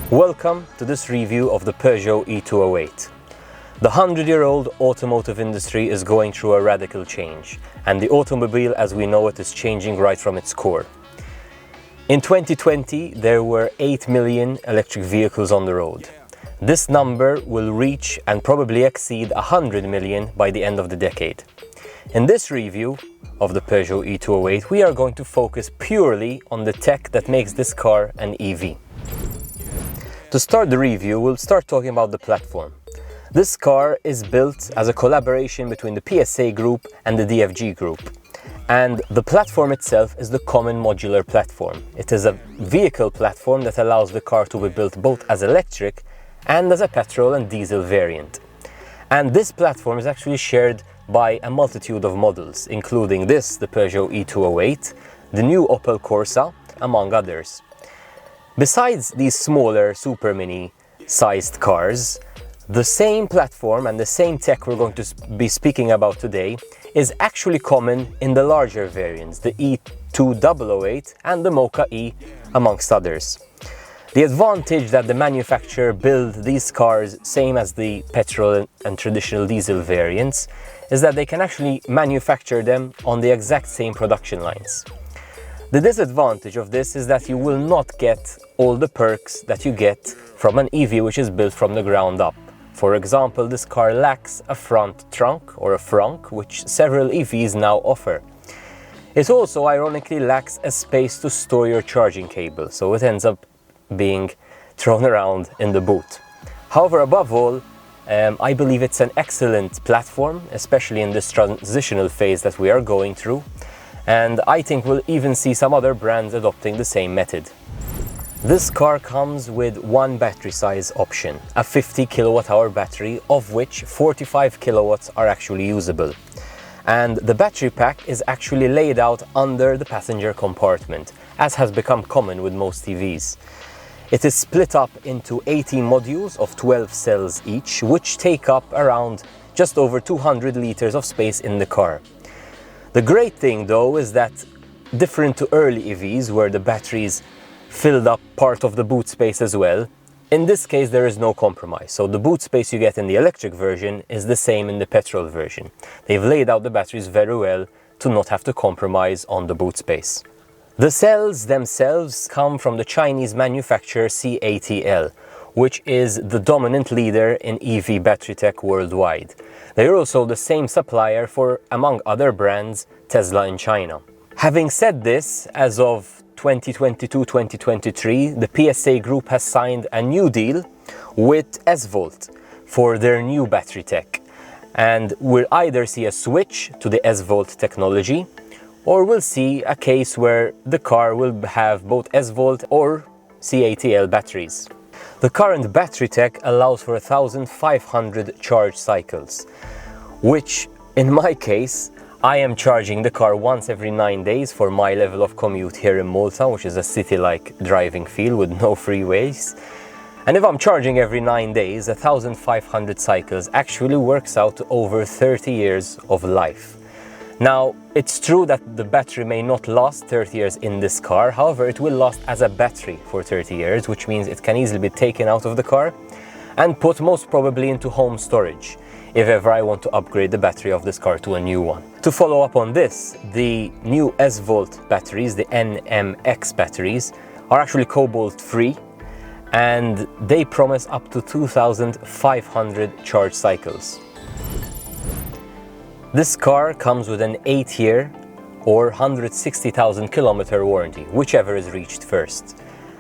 Welcome to this review of the Peugeot e208. The 100-year-old automotive industry is going through a radical change, and the automobile as we know it is changing right from its core. In 2020, there were 8 million electric vehicles on the road. This number will reach and probably exceed 100 million by the end of the decade. In this review of the Peugeot e208, we are going to focus purely on the tech that makes this car an EV. To start the review, we'll start talking about the platform. This car is built as a collaboration between the PSA Group and the DFG Group. And the platform itself is the common modular platform. It is a vehicle platform that allows the car to be built both as electric and as a petrol and diesel variant. And this platform is actually shared by a multitude of models, including this, the Peugeot e208, the new Opel Corsa, among others. Besides these smaller Super Mini sized cars, the same platform and the same tech we're going to be speaking about today is actually common in the larger variants, the e208 and the Mocha E, amongst others. The advantage that the manufacturer build these cars same as the petrol and traditional diesel variants is that they can actually manufacture them on the exact same production lines. The disadvantage of this is that you will not get all the perks that you get from an EV which is built from the ground up. For example, this car lacks a front trunk or a frunk, which several EVs now offer. It also ironically lacks a space to store your charging cable, so it ends up being thrown around in the boot. However, above all, I believe it's an excellent platform, especially in this transitional phase that we are going through. And I think we'll even see some other brands adopting the same method. This car comes with one battery size option, a 50 kWh battery, of which 45 kilowatts are actually usable. And the battery pack is actually laid out under the passenger compartment, as has become common with most EVs. It is split up into 18 modules of 12 cells each, which take up around just over 200 liters of space in the car. The great thing though is that, different to early EVs where the batteries filled up part of the boot space as well, in this case there is no compromise. So the boot space you get in the electric version is the same in the petrol version. They've laid out the batteries very well to not have to compromise on the boot space. The cells themselves come from the Chinese manufacturer CATL, which is the dominant leader in EV battery tech worldwide. They are also the same supplier for, among other brands, Tesla in China. Having said this, as of 2022-2023, the PSA Group has signed a new deal with S-Volt for their new battery tech. And we'll either see a switch to the S-Volt technology, or we'll see a case where the car will have both S-Volt or CATL batteries. The current battery tech allows for 1,500 charge cycles, which in my case, I am charging the car once every 9 days for my level of commute here in Malta, which is a city-like driving feel with no freeways. And if I'm charging every 9 days, 1,500 cycles actually works out to over 30 years of life. Now, it's true that the battery may not last 30 years in this car, however, it will last as a battery for 30 years, which means it can easily be taken out of the car and put most probably into home storage, if ever I want to upgrade the battery of this car to a new one. To follow up on this, the new S-Volt batteries, the NMX batteries, are actually cobalt-free, and they promise up to 2,500 charge cycles. This car comes with an 8-year or 160,000 kilometer warranty, whichever is reached first.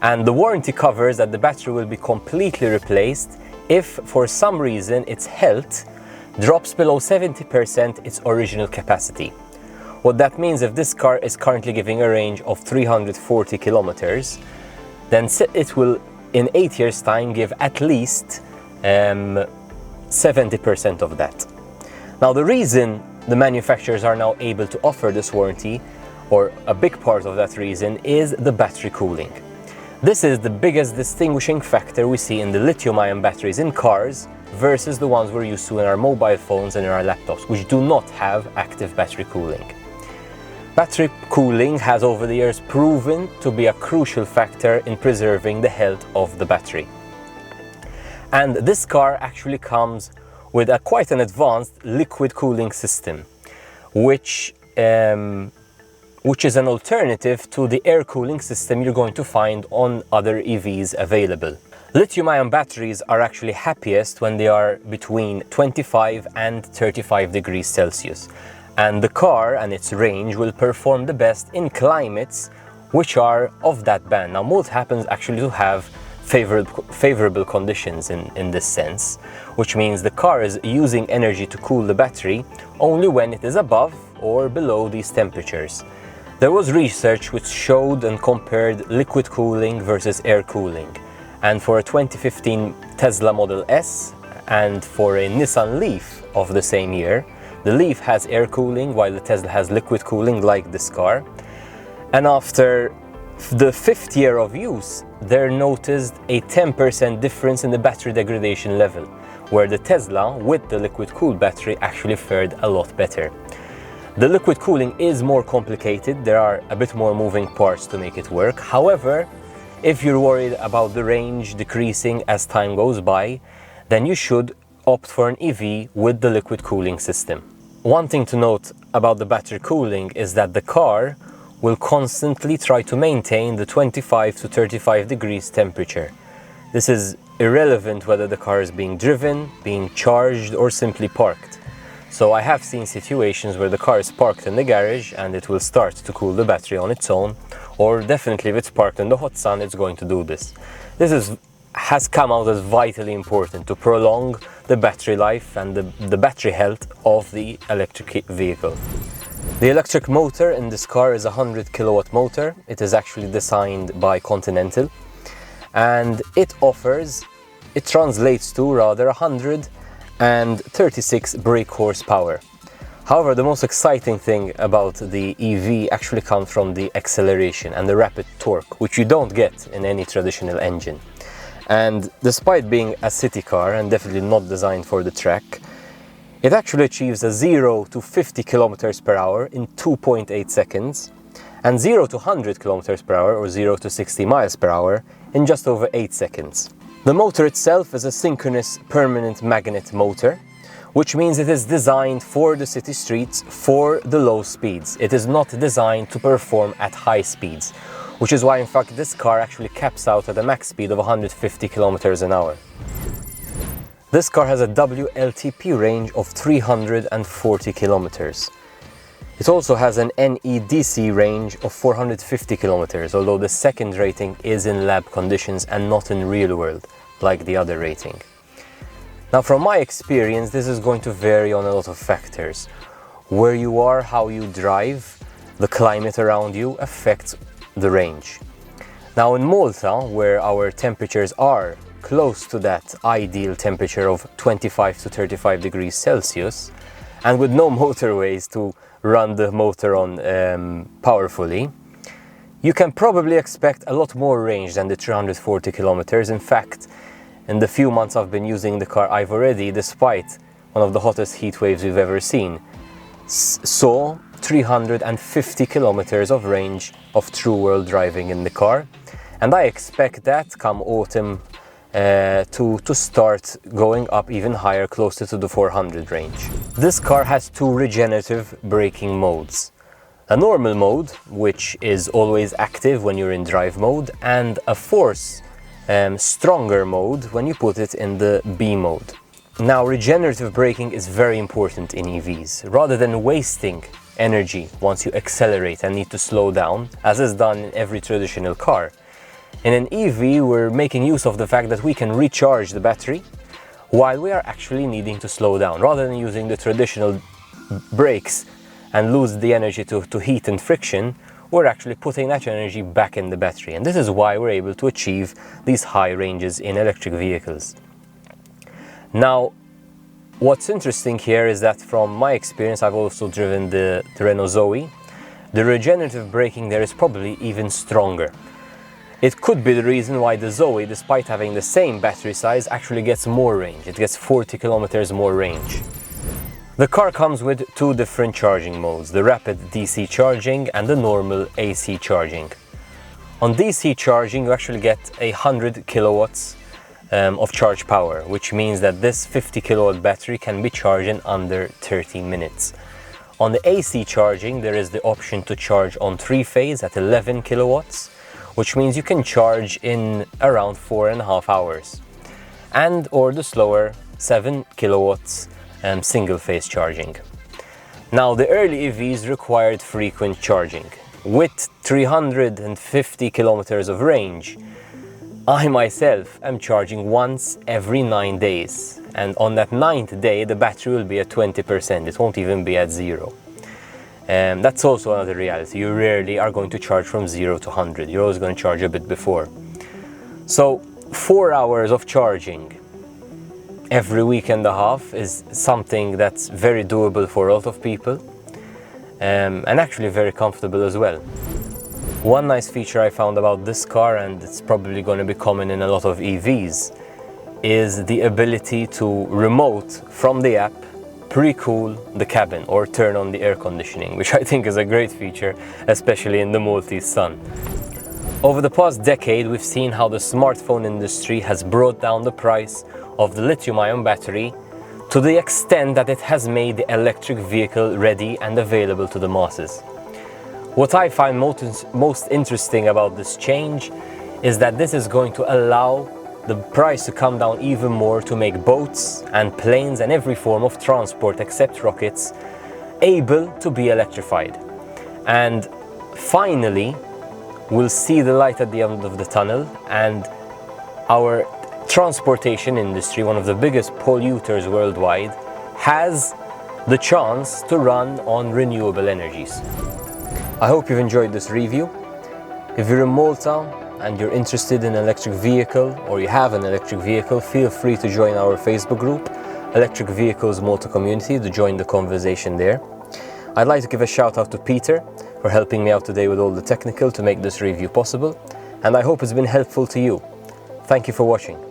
And the warranty covers that the battery will be completely replaced if for some reason its health drops below 70% its original capacity. What that means, if this car is currently giving a range of 340 kilometers, then it will in 8 years' time give at least 70% of that. Now, the reason the manufacturers are now able to offer this warranty, or a big part of that reason, is the battery cooling. This is the biggest distinguishing factor we see in the lithium-ion batteries in cars versus the ones we're used to in our mobile phones and in our laptops, which do not have active battery cooling. Battery cooling has over the years proven to be a crucial factor in preserving the health of the battery. And this car actually comes with quite an advanced liquid cooling system, which is an alternative to the air cooling system you're going to find on other EVs available. Lithium-ion batteries are actually happiest when they are between 25 and 35 degrees Celsius. And the car and its range will perform the best in climates which are of that band. Now, Molt happens actually to have favorable conditions in this sense, which means the car is using energy to cool the battery only when it is above or below these temperatures. There was research which showed and compared liquid cooling versus air cooling. And for a 2015 Tesla Model S and for a Nissan Leaf of the same year, the Leaf has air cooling while the Tesla has liquid cooling, like this car. And after the 5th year of use, they noticed a 10% difference in the battery degradation level, where the Tesla with the liquid cooled battery actually fared a lot better. The liquid cooling is more complicated. There are a bit more moving parts to make it work. However, if you're worried about the range decreasing as time goes by, then you should opt for an EV with the liquid cooling system. One thing to note about the battery cooling is that the car will constantly try to maintain the 25 to 35 degrees temperature. This is irrelevant whether the car is being driven, being charged, or simply parked. So I have seen situations where the car is parked in the garage and it will start to cool the battery on its own, or definitely if it's parked in the hot sun, it's going to do this. This has come out as vitally important to prolong the battery life and the battery health of the electric vehicle. The electric motor in this car is a 100 kilowatt motor. It is actually designed by Continental, and it translates to 136 brake horsepower. However, the most exciting thing about the EV actually comes from the acceleration and the rapid torque, which you don't get in any traditional engine. And despite being a city car and definitely not designed for the track, it actually achieves a 0 to 50 kilometers per hour in 2.8 seconds and 0 to 100 kilometers per hour or 0 to 60 miles per hour in just over 8 seconds. The motor itself is a synchronous permanent magnet motor, which means it is designed for the city streets for the low speeds. It is not designed to perform at high speeds, which is why in fact this car actually caps out at a max speed of 150 kilometers an hour. This car has a WLTP range of 340 kilometers. It also has an NEDC range of 450 kilometers, although the second rating is in lab conditions and not in real world, like the other rating. Now, from my experience, this is going to vary on a lot of factors. Where you are, how you drive, the climate around you affects the range. Now, in Malta, where our temperatures are close to that ideal temperature of 25 to 35 degrees Celsius, and with no motorways to run the motor on powerfully, you can probably expect a lot more range than the 340 kilometers. In fact, in the few months I've been using the car, I've already, despite one of the hottest heat waves we've ever seen, saw 350 kilometers of range of true world driving in the car. And I expect that come autumn to start going up even higher, closer to the 400 range. This car has two regenerative braking modes. A normal mode, which is always active when you're in drive mode, and a force stronger mode when you put it in the B mode. Now, regenerative braking is very important in EVs. Rather than wasting energy once you accelerate and need to slow down, as is done in every traditional car, in an EV, we're making use of the fact that we can recharge the battery while we are actually needing to slow down. Rather than using the traditional brakes and lose the energy to heat and friction, we're actually putting that energy back in the battery. And this is why we're able to achieve these high ranges in electric vehicles. Now, what's interesting here is that from my experience, I've also driven the Renault Zoe. The regenerative braking there is probably even stronger. It could be the reason why the Zoe, despite having the same battery size, actually gets more range. It gets 40 kilometers more range. The car comes with two different charging modes, the rapid DC charging and the normal AC charging. On DC charging, you actually get 100 kilowatts of charge power, which means that this 50 kilowatt battery can be charged in under 30 minutes. On the AC charging, there is the option to charge on 3-phase at 11 kilowatts, which means you can charge in around 4.5 hours. And or the slower 7 kilowatts single-phase charging. Now, the early EVs required frequent charging. With 350 kilometers of range, I myself am charging once every 9 days. And on that 9th day, the battery will be at 20%. It won't even be at 0. That's also another reality. You rarely are going to charge from 0 to 100. You're always going to charge a bit before. So 4 hours of charging every week and a half is something that's very doable for a lot of people, and actually very comfortable as well. One nice feature I found about this car, and it's probably going to be common in a lot of EVs, is the ability to remote from the app pre-cool the cabin or turn on the air conditioning, which I think is a great feature, especially in the Maltese sun. Over the past decade, we've seen how the smartphone industry has brought down the price of the lithium-ion battery to the extent that it has made the electric vehicle ready and available to the masses. What I find most interesting about this change is that this is going to allow the price to come down even more to make boats and planes and every form of transport except rockets able to be electrified. And finally, we'll see the light at the end of the tunnel, and our transportation industry, one of the biggest polluters worldwide, has the chance to run on renewable energies. I hope you've enjoyed this review. If you're in Malta and you're interested in an electric vehicle, or you have an electric vehicle, feel free to join our Facebook group, Electric Vehicles Malta Community, to join the conversation there. I'd like to give a shout out to Peter for helping me out today with all the technical to make this review possible, and I hope it's been helpful to you. Thank you for watching.